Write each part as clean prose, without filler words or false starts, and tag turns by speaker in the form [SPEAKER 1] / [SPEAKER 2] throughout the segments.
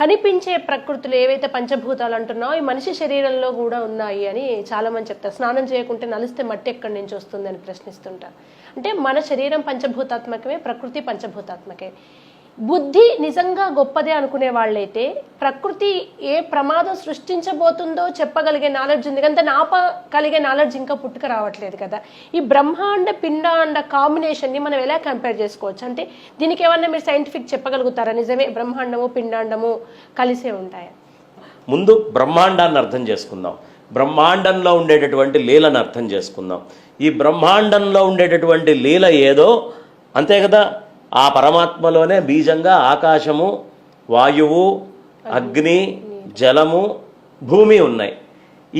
[SPEAKER 1] కనిపించే ప్రకృతులు ఏవైతే పంచభూతాలు అంటున్నావో ఈ మనిషి శరీరంలో కూడా ఉన్నాయి అని చాలా మంది చెప్తారు. స్నానం చేయకుంటే నలిస్తే మట్టి ఎక్కడి నుంచి వస్తుంది అని ప్రశ్నిస్తుంటారు. అంటే మన శరీరం పంచభూతాత్మకమే, ప్రకృతి పంచభూతాత్మకే. బుద్ధి నిజంగా గొప్పదే అనుకునే వాళ్ళైతే ప్రకృతి ఏ ప్రమాదం సృష్టించబోతుందో చెప్పగలిగే నాలెడ్జ్ ఉంది, కానీ ఆపగలిగే నాలెడ్జ్ ఇంకా పుట్టుక రావట్లేదు కదా. ఈ బ్రహ్మాండ పిండాండ కాంబినేషన్ని మనం ఎలా కంపేర్ చేసుకోవచ్చు? అంటే దీనికి ఏమన్నా మీరు సైంటిఫిక్ చెప్పగలుగుతారా? నిజమే బ్రహ్మాండము పిండాండము కలిసే ఉంటాయా?
[SPEAKER 2] ముందు బ్రహ్మాండాన్ని అర్థం చేసుకుందాం. బ్రహ్మాండంలో ఉండేటటువంటి లీలను అర్థం చేసుకుందాం. ఈ బ్రహ్మాండంలో ఉండేటటువంటి లీల ఏదో అంతే కదా. ఆ పరమాత్మలోనే బీజంగా ఆకాశము, వాయువు, అగ్ని, జలము, భూమి ఉన్నాయి.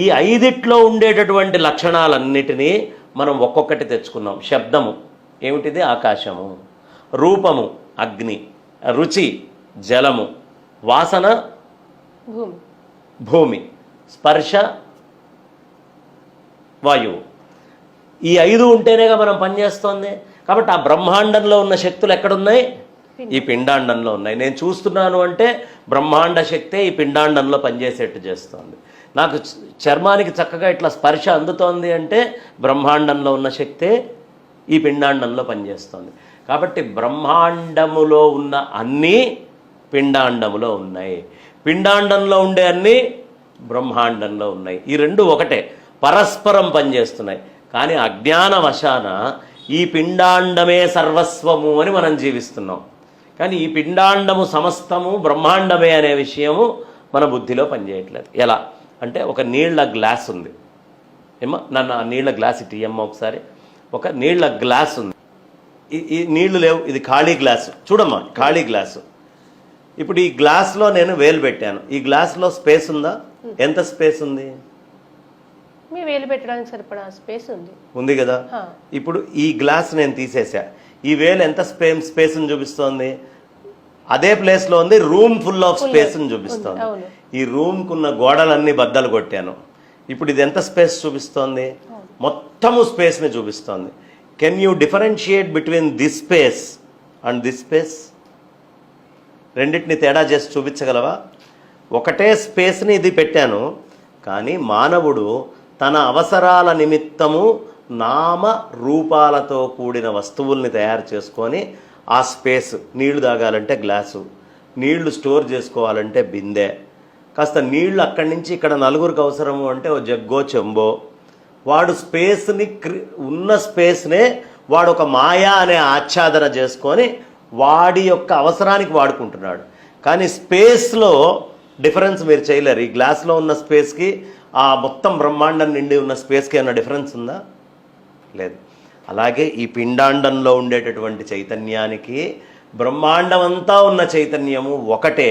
[SPEAKER 2] ఈ ఐదిట్లో ఉండేటటువంటి లక్షణాలన్నిటినీ మనం ఒక్కొక్కటి తెచ్చుకున్నాం. శబ్దము ఏమిటిది? ఆకాశము. రూపము అగ్ని, రుచి జలము, వాసన భూమి, స్పర్శ వాయువు. ఈ ఐదు ఉంటేనేగా మనం పనిచేస్తోంది. కాబట్టి ఆ బ్రహ్మాండంలో ఉన్న శక్తులు ఎక్కడున్నాయి? ఈ పిండాండంలో ఉన్నాయి. నేను చూస్తున్నాను అంటే బ్రహ్మాండ శక్తే ఈ పిండాండంలో పనిచేసేట్టు చేస్తోంది. నాకు చర్మానికి చక్కగా ఇట్లా స్పర్శ అందుతోంది అంటే బ్రహ్మాండంలో ఉన్న శక్తే ఈ పిండాండంలో పనిచేస్తోంది. కాబట్టి బ్రహ్మాండములో ఉన్న అన్నీ పిండాండములో ఉన్నాయి, పిండాండంలో ఉండే అన్నీ బ్రహ్మాండంలో ఉన్నాయి. ఈ రెండు ఒకటే, పరస్పరం పనిచేస్తున్నాయి. కానీ అజ్ఞానవశాన ఈ పిండాండమే సర్వస్వము అని మనం జీవిస్తున్నాం. కానీ ఈ పిండాండము సమస్తము బ్రహ్మాండమే అనే విషయము మన బుద్ధిలో పనిచేయట్లేదు. ఎలా అంటే, ఒక నీళ్ల గ్లాస్ ఉంది ఏమో, నన్ను ఆ నీళ్ల గ్లాస్ ఇటు ఇయ్యమ్మ ఒకసారి. ఒక నీళ్ల గ్లాస్ ఉంది, ఈ నీళ్లు లేవు, ఇది ఖాళీ గ్లాసు. చూడమ్మా, ఖాళీ గ్లాసు. ఇప్పుడు ఈ గ్లాస్లో నేను వేలు పెట్టాను. ఈ గ్లాస్లో స్పేస్ ఉందా? ఎంత స్పేస్ ఉంది?
[SPEAKER 1] మీ వేలు పెట్టడానికి సరిపడా స్పేస్
[SPEAKER 2] ఉంది కదా. ఇప్పుడు ఈ గ్లాస్ నేను తీసేసా, ఈ వేలు ఎంత స్పేస్ని చూపిస్తోంది? అదే ప్లేస్లో ఉంది, రూమ్ ఫుల్ ఆఫ్ స్పేస్ని చూపిస్తోంది. ఈ రూమ్కున్న గోడలన్నీ బద్దలు కొట్టాను. ఇప్పుడు ఇది ఎంత స్పేస్ చూపిస్తోంది? మొత్తము స్పేస్ని చూపిస్తోంది. Can you differentiate between this space and this space? రెండింటిని తేడా చేసి చూపించగలవా? ఒకటే స్పేస్ని ఇది పెట్టాను, కానీ మానవుడు తన అవసరాల నిమిత్తము నామ రూపాలతో కూడిన వస్తువుల్ని తయారు చేసుకొని ఆ స్పేస్, నీళ్లు తాగాలంటే గ్లాసు, నీళ్లు స్టోర్ చేసుకోవాలంటే బిందె, కాస్త నీళ్లు అక్కడి నుంచి ఇక్కడ నలుగురికి అవసరము అంటే ఓ జగ్గో చెంబో. వాడు స్పేస్ని ఉన్న స్పేస్నే వాడు ఒక మాయా అనే ఆచ్ఛాదన చేసుకొని వాడి యొక్క అవసరానికి వాడుకుంటున్నాడు. కానీ స్పేస్లో డిఫరెన్స్ మీరు చేయలేరు. ఈ గ్లాస్లో ఉన్న స్పేస్కి ఆ మొత్తం బ్రహ్మాండం నిండి ఉన్న స్పేస్కి ఏమైనా డిఫరెన్స్ ఉందా? లేదు. అలాగే ఈ పిండాండంలో ఉండేటటువంటి చైతన్యానికి బ్రహ్మాండం అంతా ఉన్న చైతన్యము ఒకటే.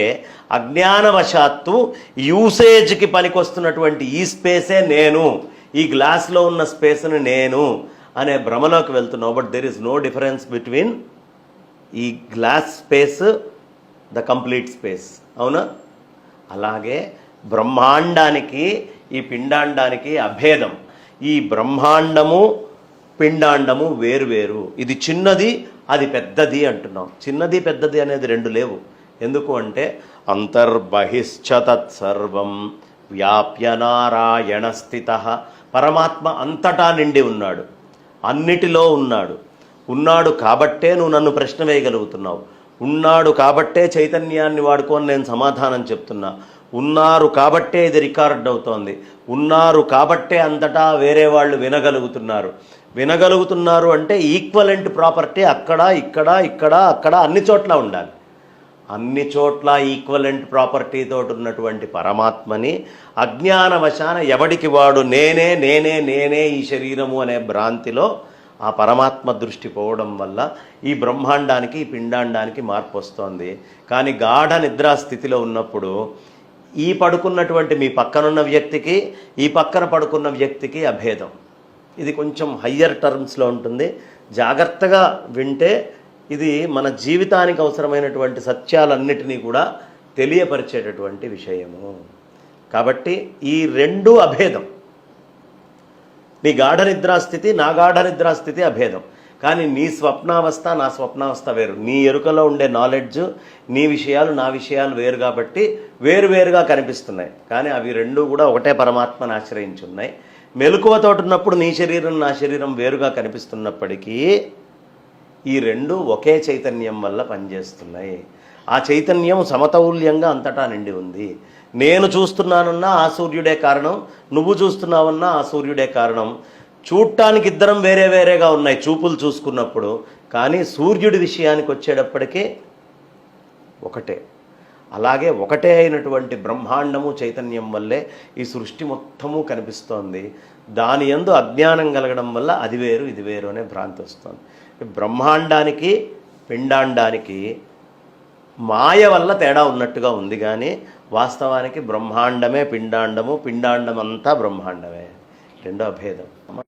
[SPEAKER 2] అజ్ఞానవశాత్తు యూసేజ్కి పనికొస్తున్నటువంటి ఈ స్పేసే నేను, ఈ గ్లాస్లో ఉన్న స్పేస్ని నేను అనే భ్రమలోకి వెళ్తున్నావు. But there is no difference between ఈ glass space the complete space. అవునా? అలాగే బ్రహ్మాండానికి ఈ పిండాండానికి అభేదం. ఈ బ్రహ్మాండము పిండాండము వేరువేరు. ఇది చిన్నది, అది పెద్దది అంటున్నాం. చిన్నది పెద్దది అనేది రెండు లేవు. ఎందుకు అంటే అంతర్బహిశ్చ తత్సర్వం వ్యాప్య నారాయణ స్థిత. పరమాత్మ అంతటా నిండి ఉన్నాడు, అన్నిటిలో ఉన్నాడు కాబట్టే నువ్వు నన్ను ప్రశ్న వేయగలుగుతున్నావు. ఉన్నాడు కాబట్టే చైతన్యాన్ని వాడుకొని నేను సమాధానం చెప్తున్నా. ఉన్నారు కాబట్టే ఇది రికార్డ్ అవుతోంది. ఉన్నారు కాబట్టే అంతటా వేరే వాళ్ళు వినగలుగుతున్నారు అంటే ఈక్వలెంట్ ప్రాపర్టీ అక్కడ ఇక్కడ ఇక్కడ అక్కడ అన్ని చోట్ల ఉండాలి. అన్ని చోట్ల ఈక్వలెంట్ ప్రాపర్టీతో ఉన్నటువంటి పరమాత్మని అజ్ఞానవశాన ఎవడికి వాడు నేనే నేనే నేనే ఈ శరీరము అనే భ్రాంతిలో ఆ పరమాత్మ దృష్టి పోవడం వల్ల ఈ బ్రహ్మాండానికి ఈ పిండాండానికి మార్పు వస్తోంది. కానీ గాఢ నిద్రా స్థితిలో ఉన్నప్పుడు ఈ పడుకున్నటువంటి మీ పక్కనున్న వ్యక్తికి ఈ పక్కన పడుకున్న వ్యక్తికి అభేదం. ఇది కొంచెం హయ్యర్ టర్మ్స్లో ఉంటుంది. జాగ్రత్తగా వింటే ఇది మన జీవితానికి అవసరమైనటువంటి సత్యాలన్నిటినీ కూడా తెలియపరిచేటటువంటి విషయము. కాబట్టి ఈ రెండు అభేదం. నీ గాఢ నిద్రాస్థితి, నా గాఢ నిద్రాస్థితి అభేదం. కానీ నీ స్వప్నావస్థ నా స్వప్నావస్థ వేరు. నీ ఎరుకలో ఉండే నాలెడ్జ్, నీ విషయాలు నా విషయాలు వేరు కాబట్టి వేరువేరుగా కనిపిస్తున్నాయి. కానీ అవి రెండూ కూడా ఒకటే పరమాత్మను ఆశ్రయించి ఉన్నాయి. మెలకువతోటి ఉన్నప్పుడు నీ శరీరం నా శరీరం వేరుగా కనిపిస్తున్నప్పటికీ ఈ రెండు ఒకే చైతన్యం వల్ల పనిచేస్తున్నాయి. ఆ చైతన్యం సమతౌల్యంగా అంతటా నిండి ఉంది. నేను చూస్తున్నానన్నా ఆ సూర్యుడే కారణం, నువ్వు చూస్తున్నావన్నా ఆ సూర్యుడే కారణం. చూడటానికి ఇద్దరం వేరే వేరేగా ఉన్నాయి చూపులు చూసుకున్నప్పుడు, కానీ సూర్యుడి విషయానికి వచ్చేటప్పటికీ ఒకటే. అలాగే ఒకటే అయినటువంటి బ్రహ్మాండము చైతన్యం వల్లే ఈ సృష్టి మొత్తము కనిపిస్తోంది. దాని యందు అజ్ఞానం కలగడం వల్ల అది వేరు ఇది వేరు అనే భ్రాంతి వస్తుంది. బ్రహ్మాండానికి పిండాండానికి మాయ వల్ల తేడా ఉన్నట్టుగా ఉంది, కానీ వాస్తవానికి బ్రహ్మాండమే పిండాండము, పిండాండం అంతా బ్రహ్మాండమే. రెండో భేదం.